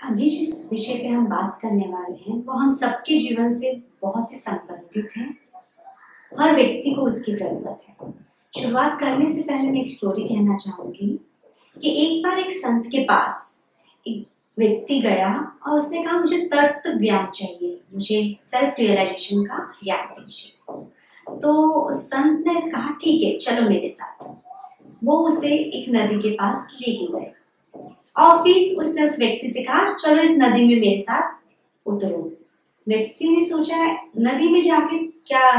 अभी जिस विषय पे हम बात करने वाले हैं वो हम सबके जीवन से बहुत ही संबंधित है। हर व्यक्ति को उसकी जरूरत है। शुरुआत करने से पहले मैं एक स्टोरी कहना चाहूंगी कि एक बार एक संत के पास एक व्यक्ति गया और उसने कहा मुझे तर्क ज्ञान चाहिए, मुझे सेल्फ रियलाइजेशन का ज्ञान दीजिए। तो संत ने कहा ठीक है चलो मेरे साथ। वो उसे एक नदी के पास लेके गए और फिर उसने उस व्यक्ति से कहा चलो इस नदी में मेरे साथ उतरो। व्यक्ति ने सोचा नदी में जाके क्या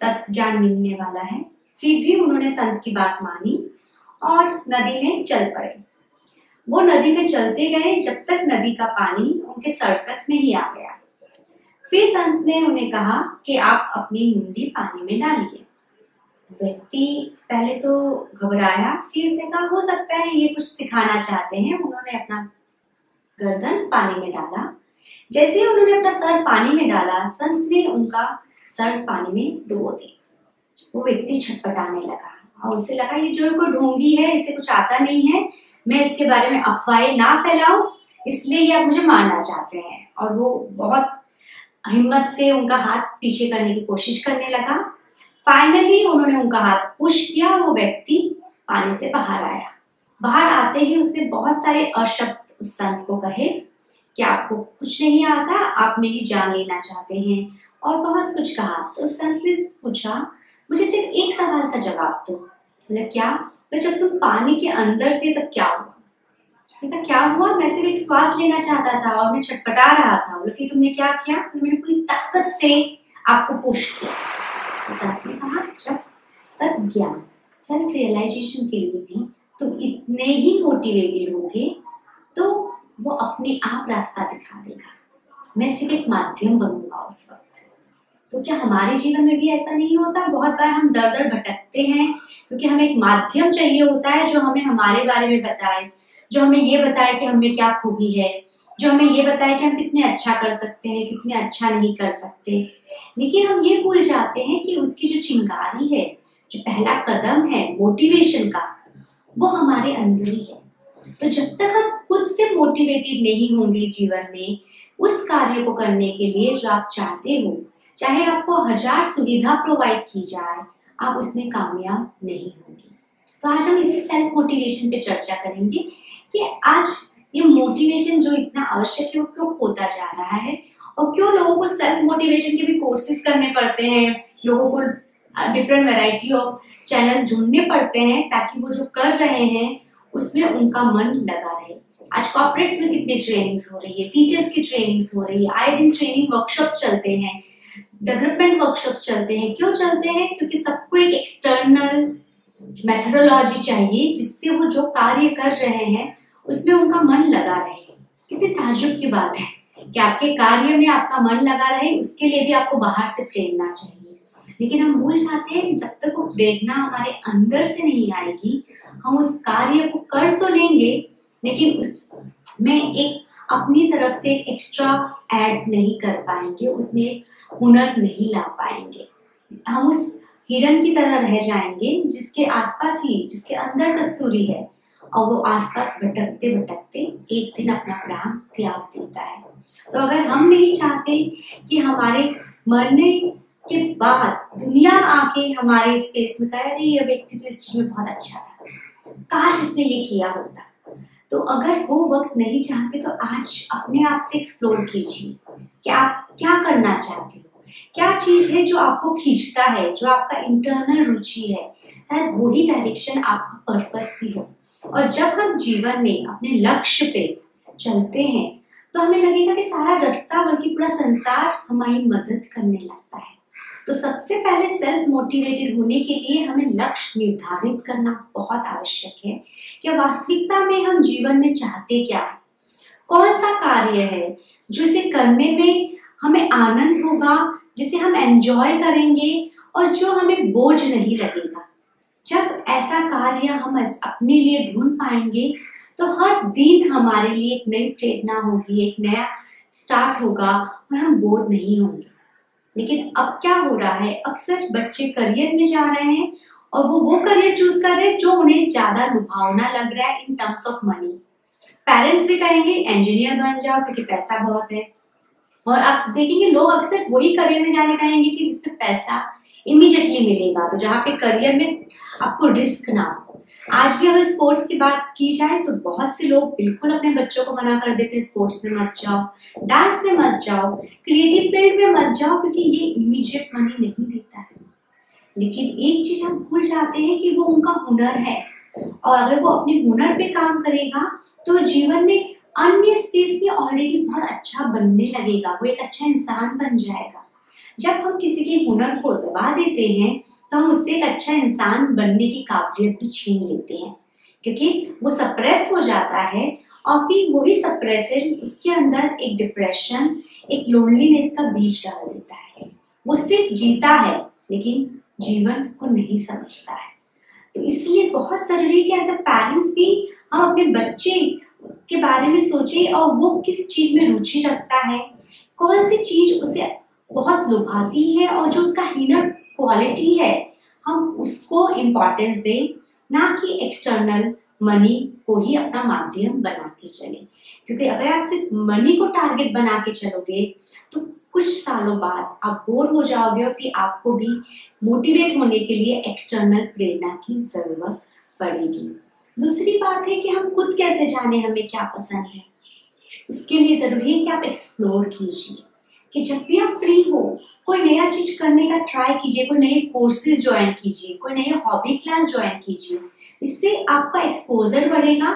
तत्व ज्ञान मिलने वाला है, फिर भी उन्होंने संत की बात मानी और नदी में चल पड़े। वो नदी में चलते गए जब तक नदी का पानी उनके सर तक नहीं आ गया। फिर संत ने उन्हें कहा कि आप अपनी मुंडी पानी में डालिए। व्यक्ति पहले तो घबराया, फिर उसने कहा हो सकता है ये कुछ सिखाना चाहते हैं। उन्होंने अपना गर्दन पानी में डाला। जैसे ही उन्होंने अपना सर पानी में डाला, संत ने उनका सर पानी में डुबो दिया। वो व्यक्ति छटपटाने लगा और उसे लगा ये जो कोई ढोंगी है, इसे कुछ आता नहीं है, मैं इसके बारे में अफवाहें ना फैलाऊं, इसलिए ये अब मुझे मारना चाहते हैं। और वो बहुत हिम्मत से उनका हाथ पीछे करने की कोशिश करने लगा। फाइनली उन्होंने उनका हाथ पुश किया और वो व्यक्ति पानी से बाहर आया। बाहर आते ही उसने बहुत सारे अशब्द उस संत को कहे कि आपको कुछ नहीं आता, आप मेरी जान लेना चाहते हैं, और बहुत कुछ कहा। तो संत ने पूछा मुझे सिर्फ एक सवाल का जवाब दो। बोला क्या? जब तुम पानी के अंदर थे तब क्या हुआ? सीधा क्या हुआ? मैं सिर्फ एक श्वास लेना चाहता था और मैं छटपटा रहा था। बोले फिर तुमने क्या किया? मैंने पूरी ताकत से आपको पुश किया। तो संत ने कहा जब तत्व ज्ञान सेल्फ रियलाइजेशन के लिए भी तुम इतने ही मोटिवेटेड होगे तो वो अपने आप रास्ता दिखा देगा। मैं सिर्फ एक माध्यम बनूंगा उस वक्त। तो क्या हमारे जीवन में भी ऐसा नहीं होता? बहुत बार हम दर दर भटकते हैं क्योंकि हमें एक माध्यम चाहिए होता है जो हमें हमारे बारे में बताए, जो हमें ये बताए कि हमें क्या खूबी है, जो हमें ये बताए कि हम किसमें अच्छा कर सकते हैं, किसमें अच्छा नहीं कर सकते। लेकिन हम ये भूल जाते हैं कि उसकी जो चिंगारी है, जो पहला कदम है मोटिवेशन का, वो हमारे अंदर ही है। तो जब तक हम खुद से मोटिवेटेड नहीं होंगे जीवन में उस कार्य को करने के लिए जो आप चाहते हो, चाहे आपको 1000 सुविधा प्रोवाइड की जाए, आप उसमें कामयाब नहीं होंगे। तो आज हम इसी सेल्फ मोटिवेशन पे चर्चा करेंगे कि आज ये मोटिवेशन जो इतना आवश्यक है वो क्यों खोता जा रहा है और क्यों लोगों को सेल्फ मोटिवेशन के भी कोर्सेज करने पड़ते हैं, लोगों को डिफरेंट वैरायटी ऑफ चैनल्स ढूंढने पड़ते हैं ताकि वो जो कर रहे हैं उसमें उनका मन लगा रहे। आज कॉर्पोरेट्स में कितनी ट्रेनिंग्स हो रही है, टीचर्स की ट्रेनिंग्स हो रही है, आए दिन ट्रेनिंग वर्कशॉप्स चलते हैं, डेवलपमेंट वर्कशॉप्स चलते हैं। क्यों चलते हैं? क्योंकि सबको एक एक्सटर्नल मेथोडोलॉजी चाहिए जिससे वो जो कार्य कर रहे हैं उसमें उनका मन लगा रहे। कितनी ताज्जुब की बात है कि आपके कार्य में आपका मन लगा रहे, उसके लिए भी आपको बाहर से प्रेरणा चाहिए। लेकिन हम भूल जाते हैं जब तक वो प्रेरणा हमारे अंदर से नहीं आएगी, हम उस कार्य को कर तो लेंगे लेकिन उसमें एक अपनी तरफ से एक एक्स्ट्रा ऐड नहीं कर पाएंगे, उसमें हुनर नहीं ला पाएंगे। हम उस हिरन की तरह रह जाएंगे जिसके आसपास ही, जिसके अंदर कस्तूरी है, और वो आसपास भटकते भटकते एक दिन अपना प्राण त्याग देता है। तो अगर हम नहीं चाहते कि हमारे मरने के बाद दुनिया आके हमारे स्पेस में कहे अरे ये व्यक्ति तो इस चीज में बहुत अच्छा था, काश इसने ये किया होता। तो अगर वो वक्त नहीं चाहते तो आज अपने आप से एक्सप्लोर कीजिए कि आप क्या करना चाहते हो, क्या चीज है जो आपको खींचता है, जो आपका इंटरनल रुचि है। शायद वही डायरेक्शन आपका पर्पस भी हो। और जब हम जीवन में अपने लक्ष्य पे चलते हैं तो हमें लगेगा कि सारा रास्ता बल्कि पूरा संसार हमारी मदद करने लगता है। तो सबसे पहले सेल्फ मोटिवेटेड होने के लिए हमें लक्ष्य निर्धारित करना बहुत आवश्यक है कि वास्तविकता में हम जीवन में चाहते क्या है, कौन सा कार्य है जो इसे करने में हमें आनंद होगा, जिसे हम एंजॉय करेंगे और जो हमें बोझ नहीं लगेगा। जब ऐसा कार्य हम अपने लिए ढूंढ पाएंगे तो हर दिन हमारे लिए एक नई प्रेरणा होगी, एक नया स्टार्ट होगा और हम बोर नहीं होंगे। लेकिन अब क्या हो रहा है, अक्सर बच्चे करियर में जा रहे हैं और वो करियर चूज कर रहे हैं जो उन्हें ज्यादा लुभावना लग रहा है in terms of money. Parents भी कहेंगे इंजीनियर बन जाओ क्योंकि पैसा बहुत है, और आप देखेंगे लोग अक्सर वही करियर में जाने कहेंगे कि जिसमें पैसा इमीडिएटली मिलेगा, तो जहाँ पे करियर में आपको रिस्क ना हो। आज भी अगर स्पोर्ट्स की बात की जाए तो बहुत से लोग बिल्कुल अपने बच्चों को मना कर देते हैं, स्पोर्ट्स में मत जाओ, डांस में मत जाओ, क्रिएटिव फील्ड में मत जाओ, क्योंकि ये इमीडिएट मनी नहीं देता है। लेकिन एक चीज हम भूल जाते हैं कि वो उनका हुनर है, और अगर वो अपने हुनर पे काम करेगा तो जीवन में अन्य स्पेस में ऑलरेडी बहुत अच्छा बनने लगेगा, वो एक अच्छा इंसान बन जाएगा। जब हम किसी के हुनर को दबा देते हैं तो हम उससे एक अच्छा इंसान बनने की काबिलियत भी छीन लेते हैं, क्योंकि वो सप्रेस हो जाता है, और फिर वही सप्रेशन उसके अंदर एक डिप्रेशन, एक लोनलीनेस का बीज डाल देता है। वो सिर्फ जीता है लेकिन जीवन को नहीं समझता है। तो इसलिए बहुत जरूरी है कि एज अ पेरेंट्स भी हम अपने बच्चे के बारे में सोचें, और वो किस चीज में रुचि रखता है, कौन सी चीज उसे बहुत लुभाती है, और जो उसका इनर क्वालिटी है हम उसको इम्पोर्टेंस दें, ना कि एक्सटर्नल मनी को ही अपना माध्यम बना के चले। क्योंकि अगर आप सिर्फ मनी को टारगेट बना के चलोगे तो कुछ सालों बाद आप बोर हो जाओगे, और फिर आपको भी मोटिवेट होने के लिए एक्सटर्नल प्रेरणा की जरूरत पड़ेगी। दूसरी बात है कि हम खुद कैसे जाने हमें क्या पसंद है। उसके लिए जरूरी है कि आप एक्सप्लोर कीजिए, कि जब भी आप फ्री हो कोई नया चीज करने का ट्राई कीजिए, कोई नए कोर्सेज ज्वाइन कीजिए, कोई नए हॉबी क्लास ज्वाइन कीजिए। इससे आपका एक्सपोजर बढ़ेगा,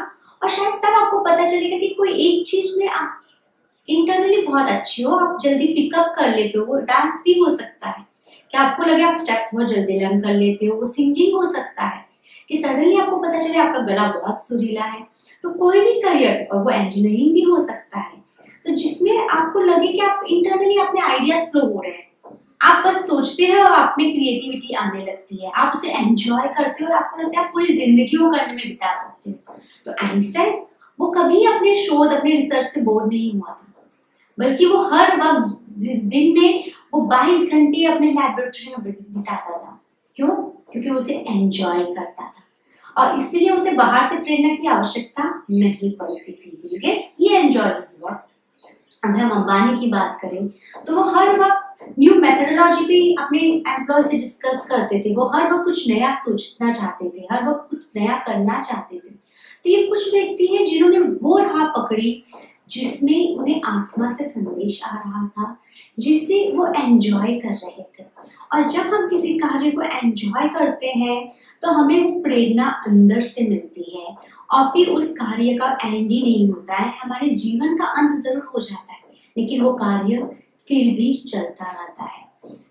और शायद तब आपको पता चलेगा कि कोई एक चीज में आप इंटरनली बहुत अच्छी हो, आप जल्दी पिकअप कर लेते हो। वो डांस भी हो सकता है कि आपको लगे आप स्टेप्स बहुत जल्दी लर्न कर लेते हो, वो सिंगिंग हो सकता है कि सडनली आपको पता चले आपका गला बहुत सुरीला है। तो कोई भी करियर, और वो इंजीनियरिंग भी हो सकता है, तो जिसमें आपको लगे कि आप इंटरनली अपने आइडियाज फ्लो हो रहे हैं, आप बस सोचते हो और आप में क्रिएटिविटी आने लगती है, आप उसे एंजॉय करते हो और आपको लगता है आप पूरी जिंदगी वो करने में बिता सकते हो। तो आइंस्टाइन वो कभी अपने शोध, अपने रिसर्च से बोर नहीं हुआ था, बल्कि वो हर वक्त दिन में वो 22 घंटे अपने लेबोरेटरी में बिताता था। क्यों? क्योंकि उसे एंजॉय करता था, और इसलिए उसे बाहर से प्रेरणा की आवश्यकता नहीं पड़ती थी। बिल गेट्स ये एंजॉय हिज वर्क। अगर हम अंबानी की बात करें तो वो हर वक्त न्यू मेथोडोलॉजी भी अपने एम्प्लॉय से डिस्कस करते थे, वो हर वक्त कुछ नया सोचना चाहते थे, हर वक्त कुछ नया करना चाहते थे। तो ये कुछ व्यक्ति हैं जिन्होंने वो राह पकड़ी जिसमें उन्हें आत्मा से संदेश आ रहा था, जिसे वो एंजॉय कर रहे थे। और जब हम किसी कार्य को एंजॉय करते हैं तो हमें वो प्रेरणा अंदर से मिलती है, और फिर उस कार्य का एंड ही नहीं होता है, हमारे जीवन का अंत जरूर हो जाता है लेकिन वो कार्य फिर भी चलता रहता है।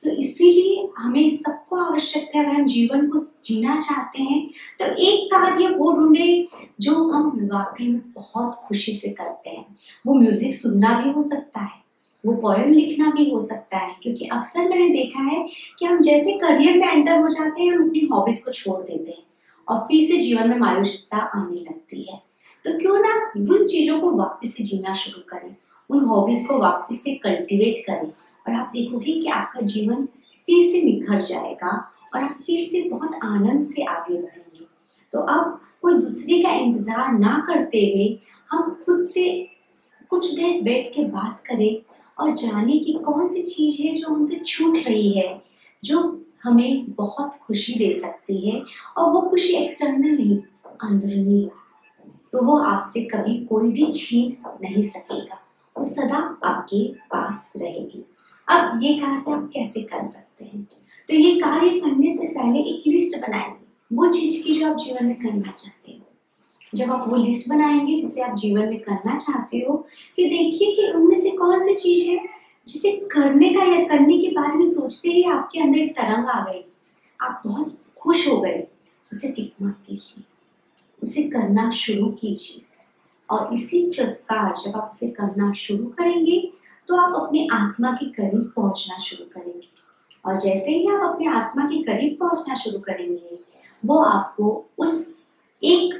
तो इसीलिए हमें सबको आवश्यकता है, अगर हम जीवन को जीना चाहते हैं तो एक कार्य वो ढूंढे जो हम वाकई में बहुत खुशी से करते हैं। वो म्यूजिक सुनना भी हो सकता है, वो पोएम लिखना भी हो सकता है, क्योंकि अक्सर मैंने देखा है कि हम जैसे करियर में एंटर हो जाते हैं हम अपनी हॉबीज को छोड़ देते हैं, और फिर से जीवन में मायूसता आने लगती है। तो क्यों ना उन चीजों को वापस से जीना शुरू करें, उन हॉबीज को वापस से कल्टीवेट करें, और आप देखोगे कि आपका जीवन फिर से निखर जाएगा और आप फिर से बहुत आनंद से आगे बढ़ेंगे। तो अब कोई दूसरे का इंतजार ना करते हुए हम खुद से कुछ देर बैठ के बात करें और जाने की कौन सी चीज है जो हमसे छूट रही है, जो हमें बहुत खुशी दे सकती है, और वो खुशी एक्सटर्नल नहीं, अंदरूनी है। तो वो आपसे कभी कोई भी छीन नहीं सकेगा, वो सदा आपके पास रहेगी। अब ये कार्य आप कैसे कर सकते हैं? तो ये कार्य करने से पहले एक लिस्ट बनाएंगे वो चीज की जो आप जीवन में करना चाहते हो। जब आप वो लिस्ट बनाएंगे जिसे आप जीवन में करना चाहते हो, फिर देखिए कि उनमें से कौन सी चीज है जिसे करने का या करने के बारे में सोचते ही आपके अंदर एक तरंग आ गई, आप बहुत खुश हो गए, उसे टिक मार्क कीजिए, उसे करना शुरू कीजिए। और इसी प्रकार जब आप उसे करना शुरू करेंगे तो आप अपने आत्मा के करीब पहुंचना शुरू करेंगे, और जैसे ही आप अपने आत्मा के करीब पहुंचना शुरू करेंगे वो आपको उस एक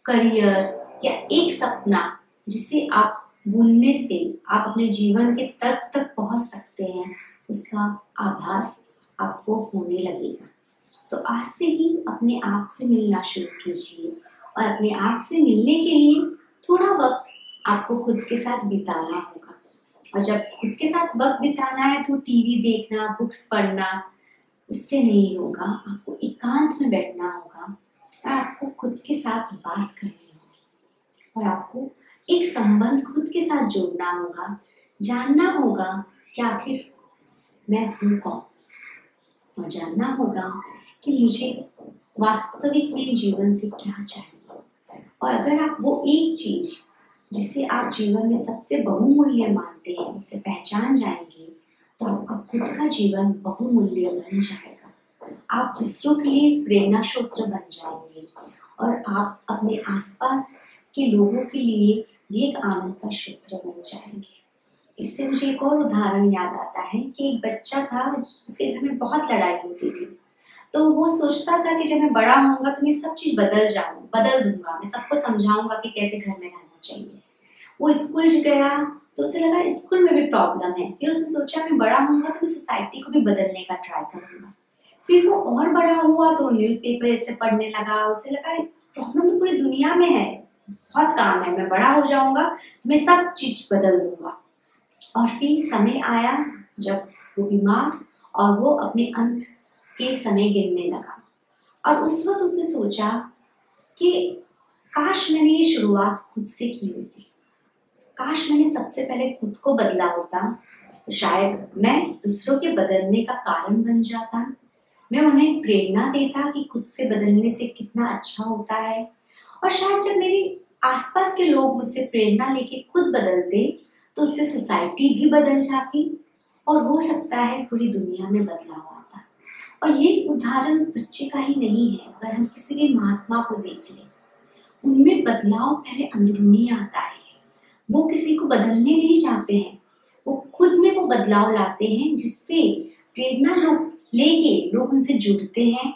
करियर या एक सपना जिसे आप भूलने से आप अपने जीवन के तर्क तक पहुंच सकते हैं, उसका आभास आपको होने लगेगा। तो आज से ही अपने आप से मिलना शुरू कीजिए, और अपने आप से मिलने के लिए थोड़ा वक्त आपको खुद के साथ बिताना होगा। और जब खुद के साथ वक्त बिताना है तो टीवी देखना, बुक्स पढ़ना उससे नहीं होगा। आपको एकांत में बैठना होगा और आपको खुद के साथ बात करनी होगी और आपको एक संबंध खुद के साथ जोड़ना होगा, जानना होगा कि आखिर मैं हूँ कौन, और जानना होगा कि मुझे वास्तविक में जीवन से क्या चाहिए। और अगर आप वो एक चीज जिसे आप जीवन में सबसे बहुमूल्य मानते हैं उसे पहचान जाएंगे तो आपका खुद का जीवन बहुमूल्य बन जाएगा। आप दूसरों के लिए प्रेरणा स्रोत बन जाएंगे और आप अपने आसपास के लोगों के लिए एक आनंद का स्रोत बन जाएंगे। इससे मुझे एक और उदाहरण याद आता है कि एक बच्चा था, उसके घर में बहुत लड़ाई होती थी। तो वो सोचता था कि जब मैं बड़ा होऊंगा तो मैं सब चीज बदल दूंगा, मैं सबको समझाऊंगा कि कैसे घर में रहना चाहिए। वो स्कूल गया तो उसे लगा स्कूल में भी प्रॉब्लम है। फिर उसने सोचा मैं बड़ा होऊंगा तो मैं सोसाइटी को भी बदलने का ट्राई करूंगा। फिर वो और बड़ा हुआ तो न्यूज़पेपर ऐसे पढ़ने लगा। उसे लगा प्रॉब्लम तो पूरी दुनिया में है, बहुत काम है, मैं बड़ा हो जाऊंगा तो मैं सब चीज बदल दूंगा। और फिर समय आया जब वो बीमार और वो अपने अंत के समय गिरने लगा। और उस वक्त उसने सोचा कि काश मैंने ये शुरुआत खुद से की होती, काश मैंने सबसे पहले खुद को बदला होता तो शायद मैं दूसरों के बदलने का कारण बन जाता। मैं उन्हें प्रेरणा देता कि खुद से बदलने से कितना अच्छा होता है। और शायद जब मेरे आसपास के लोग मुझसे प्रेरणा लेके खुद बदलते तो उससे सोसाइटी भी बदल जाती और हो सकता है पूरी दुनिया में बदलाव आता। और ये उदाहरण उस बच्चे का ही नहीं है, अगर हम किसी भी महात्मा को देख लें, उनमें बदलाव पहले अंदरूनी आता है। वो किसी को बदलने नहीं चाहते हैं, वो खुद में वो बदलाव लाते हैं जिससे प्रेरणा लोग उनसे जुड़ते हैं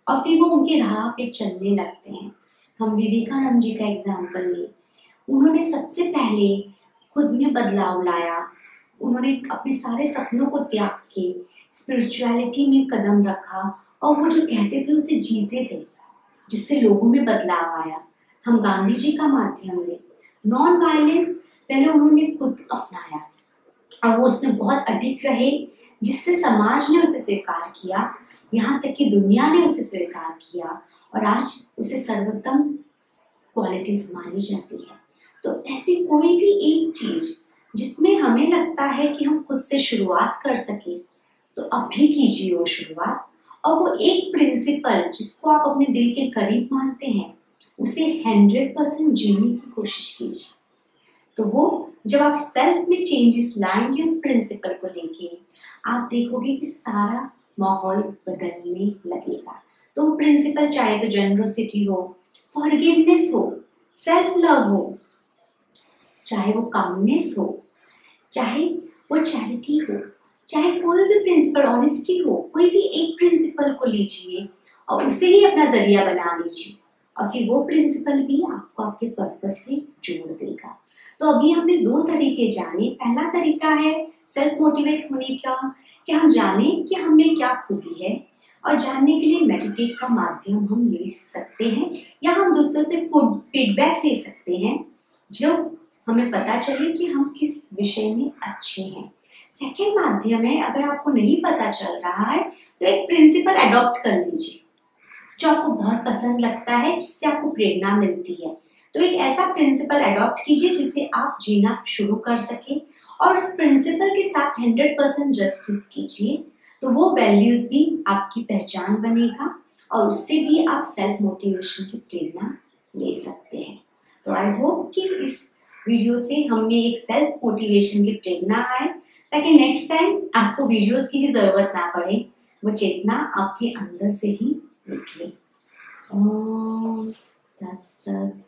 और फिर वो उनके राह पे चलने लगते हैं। हम विवेकानंद जी का एग्जाम्पल लें, उन्होंने सबसे पहले खुद में बदलाव लाया। उन्होंने अपने सारे सपनों को त्याग के स्पिरिचुअलिटी में कदम रखा और वो जो कहते थे उसे जीते थे, जिससे लोगों में बदलाव आया। हम गांधी जी का माध्यम लें, नॉन वायलेंस पहले उन्होंने खुद अपनाया और वो उसमें बहुत अडिग रहे, जिससे समाज ने उसे स्वीकार किया, यहाँ तक कि दुनिया ने उसे स्वीकार किया और आज उसे सर्वोत्तम क्वालिटीज मानी जाती है। तो ऐसी कोई भी एक चीज जिसमें हमें लगता है कि हम खुद से शुरुआत कर सके तो अभी कीजिए वो शुरुआत। और वो एक प्रिंसिपल जिसको आप अपने दिल के करीब मानते हैं उसे 100% जीने की कोशिश कीजिए। तो वो जब आप सेल्फ में चेंजेस लाएंगे उस प्रिंसिपल को लेके, आप देखोगे कि सारा माहौल बदलने लगेगा। तो वो प्रिंसिपल चाहे तो जनरसिटी हो, फॉरगिवनेस हो, सेल्फ लव हो, चाहे वो कामनेस हो, चाहे वो चैरिटी हो, चाहे कोई भी प्रिंसिपल, ऑनेस्टी हो, कोई भी एक प्रिंसिपल को लीजिए और उसे ही अपना जरिया बना लीजिए और फिर वो प्रिंसिपल भी आपको आपके पर्पस से जोड़ देगा। तो अभी हमने 2 तरीके जाने। पहला तरीका है सेल्फ मोटिवेट होने का, कि हम जाने कि हम में क्या खूबी है, और जानने के लिए मेडिटेट का माध्यम हम ले सकते हैं या हम दूसरों से फीडबैक ले सकते हैं जो हमें पता चले कि हम किस विषय में अच्छे हैं। सेकेंड माध्यम है, अगर आपको नहीं पता चल रहा है तो एक प्रिंसिपल अडॉप्ट कर लीजिए जो आपको बहुत पसंद लगता है, जिससे आपको प्रेरणा मिलती है। तो एक ऐसा प्रिंसिपल अडॉप्ट कीजिए जिसे आप जीना शुरू कर सके और उस प्रिंसिपल के साथ 100% जस्टिस कीजिए, तो वो वैल्यूज भी आपकी पहचान बनेगा और उससे भी आप सेल्फ मोटिवेशन की प्रेरणा ले सकते हैं। तो आई होप कि इस वीडियो से हमें एक सेल्फ मोटिवेशन की प्रेरणा आए, ताकि नेक्स्ट टाइम आपको वीडियोस की भी जरूरत ना पड़े, वो चेतना आपके अंदर से ही निकले। तत्सत।